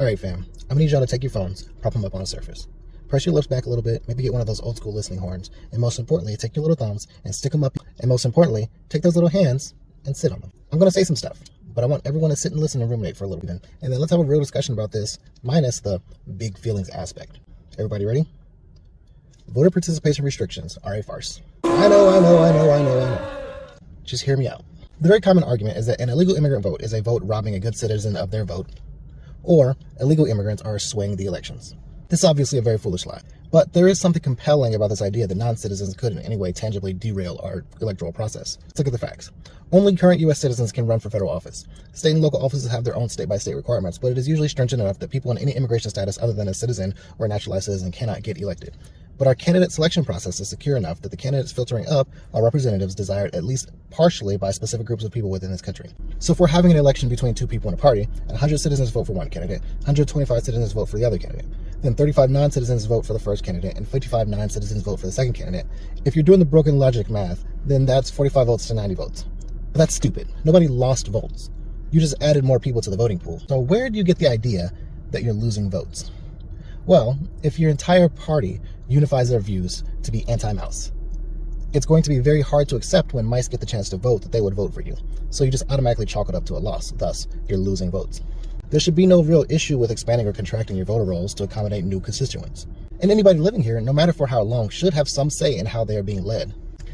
Alright fam, I'm gonna need y'all to take your phones, prop them up on a surface. Press your lips back a little bit, maybe get one of those old school listening horns, and most importantly, take your little thumbs and stick them up, and most importantly, take those little hands and sit on them. I'm gonna say some stuff, but I want everyone to sit and listen and ruminate for a little bit, and then let's have a real discussion about this, minus the big feelings aspect. Everybody ready? Voter participation restrictions are a farce. I know. Just hear me out. The very common argument is that an illegal immigrant vote is a vote robbing a good citizen of their vote, or illegal immigrants are swaying the elections. This is obviously a very foolish lie, but there is something compelling about this idea that non-citizens could in any way tangibly derail our electoral process. Let's look at the facts. Only current U.S. citizens can run for federal office. State and local offices have their own state-by-state requirements, but it is usually stringent enough that people in any immigration status other than a citizen or a naturalized citizen cannot get elected. But our candidate selection process is secure enough that the candidates filtering up are representatives desired at least partially by specific groups of people within this country. So if we're having an election between two people in a party, and 100 citizens vote for one candidate, 125 citizens vote for the other candidate, then 35 non-citizens vote for the first candidate, and 55 non-citizens vote for the second candidate. If you're doing the broken logic math, then that's 45 votes to 90 votes. But that's stupid. Nobody lost votes. You just added more people to the voting pool. So where do you get the idea that you're losing votes? Well, if your entire party unifies their views to be anti-mouse, it's going to be very hard to accept when mice get the chance to vote that they would vote for you. So you just automatically chalk it up to a loss. Thus, you're losing votes. There should be no real issue with expanding or contracting your voter rolls to accommodate new constituents. And anybody living here, no matter for how long, should have some say in how they are being led.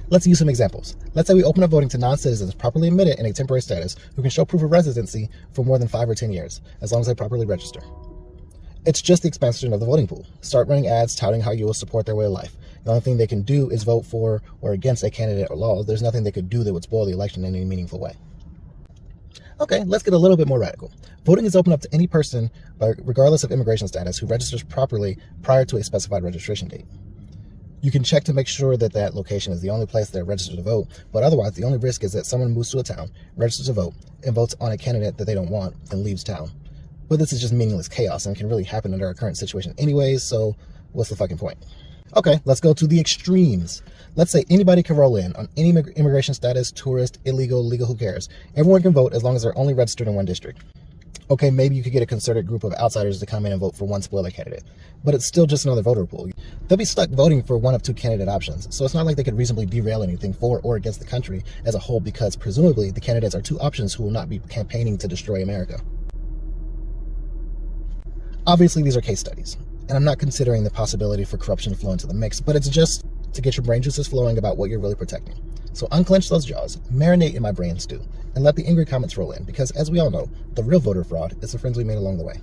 Let's use some examples. Let's say we open up voting to non-citizens properly admitted in a temporary status who can show proof of residency for more than 5 or 10 years, as long as they properly register. It's just the expansion of the voting pool. Start running ads touting how you will support their way of life. The only thing they can do is vote for or against a candidate or law. There's nothing they could do that would spoil the election in any meaningful way. Okay, let's get a little bit more radical. Voting is open up to any person, regardless of immigration status, who registers properly prior to a specified registration date. You can check to make sure that that location is the only place they're registered to vote, but otherwise the only risk is that someone moves to a town, registers to vote, and votes on a candidate that they don't want, and leaves town. But this is just meaningless chaos and can really happen under our current situation anyways, so what's the fucking point? Okay, let's go to the extremes. Let's say anybody can roll in on any immigration status, tourist, illegal, legal, who cares? Everyone can vote as long as they're only registered in one district. Okay, maybe you could get a concerted group of outsiders to come in and vote for one spoiler candidate, but it's still just another voter pool. They'll be stuck voting for one of two candidate options, so it's not like they could reasonably derail anything for or against the country as a whole, because presumably the candidates are two options who will not be campaigning to destroy America. Obviously, these are case studies, and I'm not considering the possibility for corruption to flow into the mix, but it's just to get your brain juices flowing about what you're really protecting. So unclench those jaws, marinate in my brain stew, and let the angry comments roll in, because as we all know, the real voter fraud is the friends we made along the way.